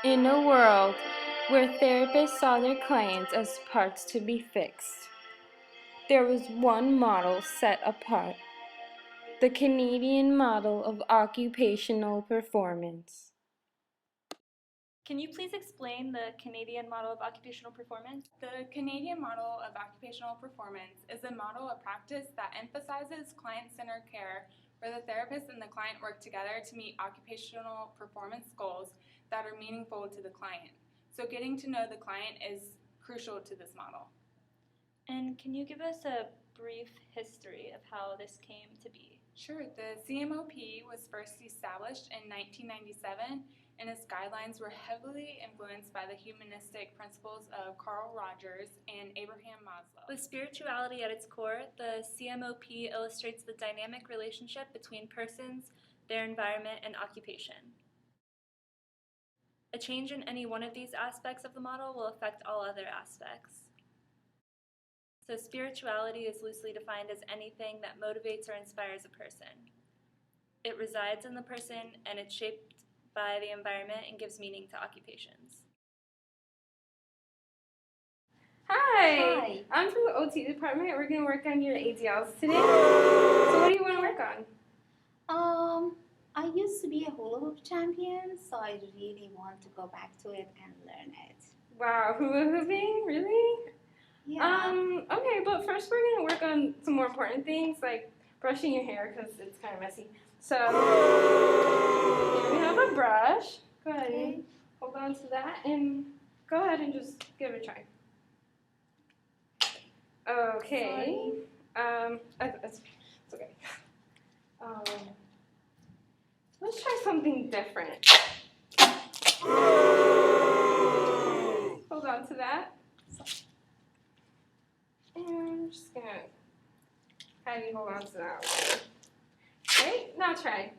In a world where therapists saw their clients as parts to be fixed, there was one model set apart: the Canadian model of occupational performance. Can you please explain the Canadian model of occupational performance? The Canadian model of occupational performance is a model of practice that emphasizes client-centered care where the therapist and the client work together to meet occupational performance goals that are meaningful to the client. So getting to know the client is crucial to this model. And can you give us a brief history of how this came to be? Sure. The CMOP was first established in 1997, and its guidelines were heavily influenced by the humanistic principles of Carl Rogers and Abraham Maslow. With spirituality at its core, the CMOP illustrates the dynamic relationship between persons, their environment, and occupation. A change in any one of these aspects of the model will affect all other aspects. So spirituality is loosely defined as anything that motivates or inspires a person. It resides in the person, and it's shaped by the environment and gives meaning to occupations. Hi! I'm from the OT department. We're going to work on your ADLs today. So what do you want to work on? I used to be a hula hoop champion, so I really want to go back to it and learn it. Wow, hula hooping? Really? Yeah. Okay, but first we're going to work on some more important things like brushing your hair because it's kind of messy. So, here we have a brush. Go ahead and hold on to that and go ahead and just give it a try. Okay. It's okay. Let's try something different. Hold on to that. And I'm just gonna have you hold on to that. Okay, now try.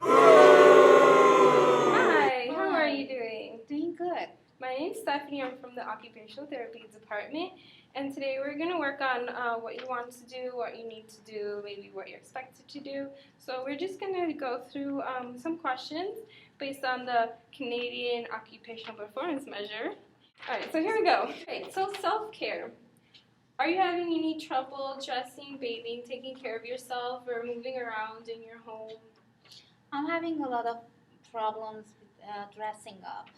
Hi, how are you doing? Doing good. My name's Stephanie. I'm from the Occupational Therapy Department, and today we're going to work on what you want to do, what you need to do, maybe what you're expected to do. So we're just going to go through some questions based on the Canadian Occupational Performance Measure. All right, so here we go. Right, so self-care. Are you having any trouble dressing, bathing, taking care of yourself, or moving around in your home? I'm having a lot of problems with dressing up.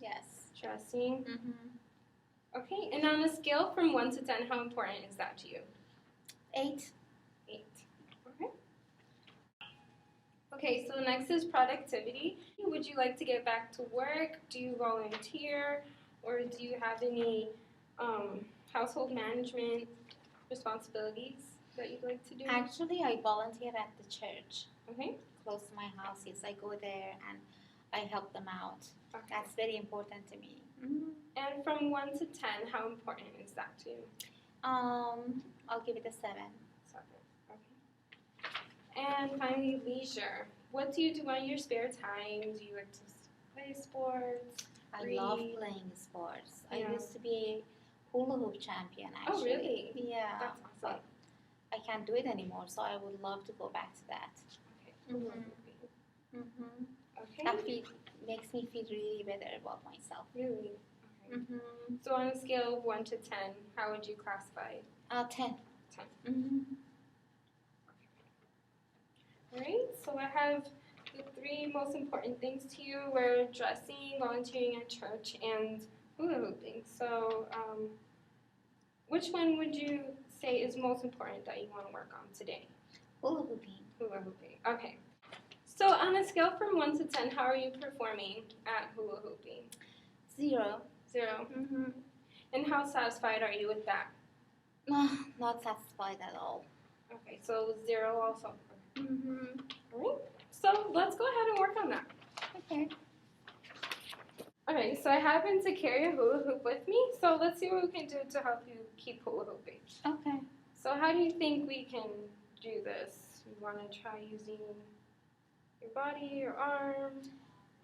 Yes. Dressing? Mm-hmm. Okay, and on a scale from 1 to 10, how important is that to you? 8. 8. Okay. Okay, so next is productivity. Would you like to get back to work? Do you volunteer? Or do you have any household management responsibilities that you'd like to do? Actually, I volunteer at the church. Okay. Close to my house. Yes, I go there and I help them out. Okay. That's very important to me. And from 1 to 10, how important is that to you? I'll give it a 7. 7. Okay. And finally, leisure. What do you do on your spare time? Do you like to play sports? I read? love playing sports. Yeah. I used to be a hula hoop champion, actually. Oh, really? Yeah. That's awesome. I can't do it anymore, so I would love to go back to that. Okay. Okay. That makes me feel really better about myself. Really? Okay. So on a scale of 1 to 10, how would you classify? 10. 10. Alright, so I have the 3 most important things to you. We're dressing, volunteering at church, and hula hooping. So which one would you say is most important that you want to work on today? Hula hooping. Hula hooping. Okay. So on a scale from 1 to 10, how are you performing at hula hooping? 0. 0. And how satisfied are you with that? Not satisfied at all. Okay, so 0 also. Alright, so let's go ahead and work on that. Okay. Alright, so I happen to carry a hula hoop with me, so let's see what we can do to help you keep hula hooping. Okay. So how do you think we can do this? You want to try using your body, your arm?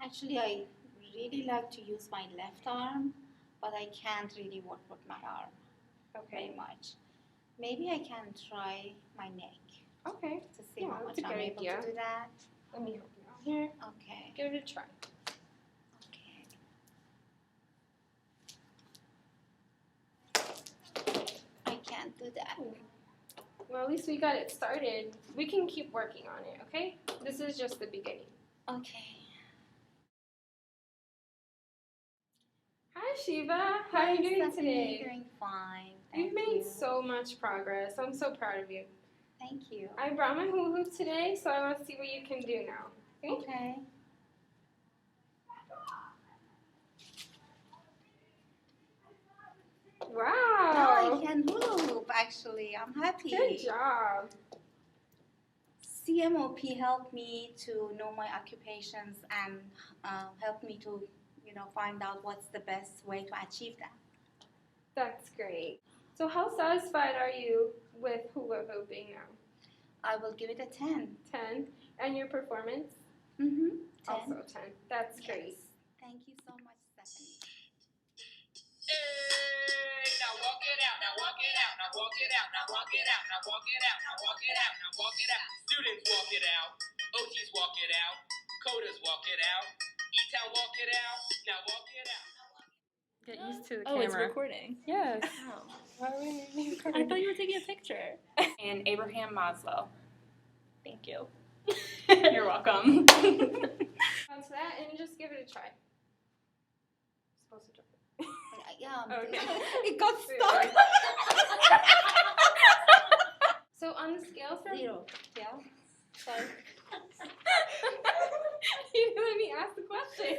Actually, I really like to use my left arm, but I can't really work with my arm very much. Maybe I can try my neck. Okay. to see Yeah, how that's much a I'm good able idea. to do that. Let me help you out here. Okay. Give it a try. Okay. I can't do that. Well, at least we got it started. We can keep working on it, okay? This is just the beginning. Okay. Hi, Shiva. How are you doing today? Doing fine. You've Thank made you. so much progress. I'm so proud of you. Thank you. I brought my hula hoop today, so I want to see what you can do now. Okay? Okay. Wow. Now I can hula hoop, actually. I'm happy. Good job. CMOP helped me to know my occupations and helped me to, find out what's the best way to achieve that. That's great. So how satisfied are you with hula hooping now? I will give it a 10. 10. And your performance? 10. Also 10. That's great. Yes. Thank you so much, Stephanie. Hey, now walk it out, now walk it out, now walk it out, now walk it out, now walk it out, now walk it out, now walk it out. Students walk it out, OGs walk it out, coders walk it out, E-Town walk it out, now walk it out. Get used to the Oh, it's camera. recording. Yes. Oh. Why are we I thought you were taking a picture. And Abraham Maslow. Thank you. You're welcome. Onto that and just give it a try. Supposed to drop it. Yeah, Okay. it got stuck. So on the scale from 0. Yeah. Sorry. you didn't let me ask the question.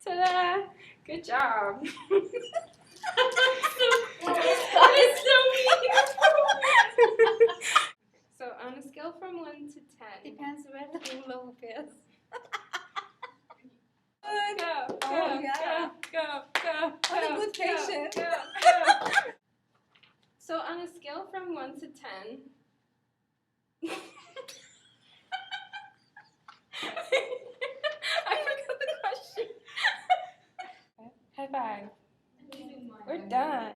Ta-da! Good job. That is so mean. So on a scale from 1 to 10. Depends where the hula hoop is. Go, go, Oh, yeah. go. What a good patient. Go. So on a scale from 1 to 10. I forgot the question. High five. We're done.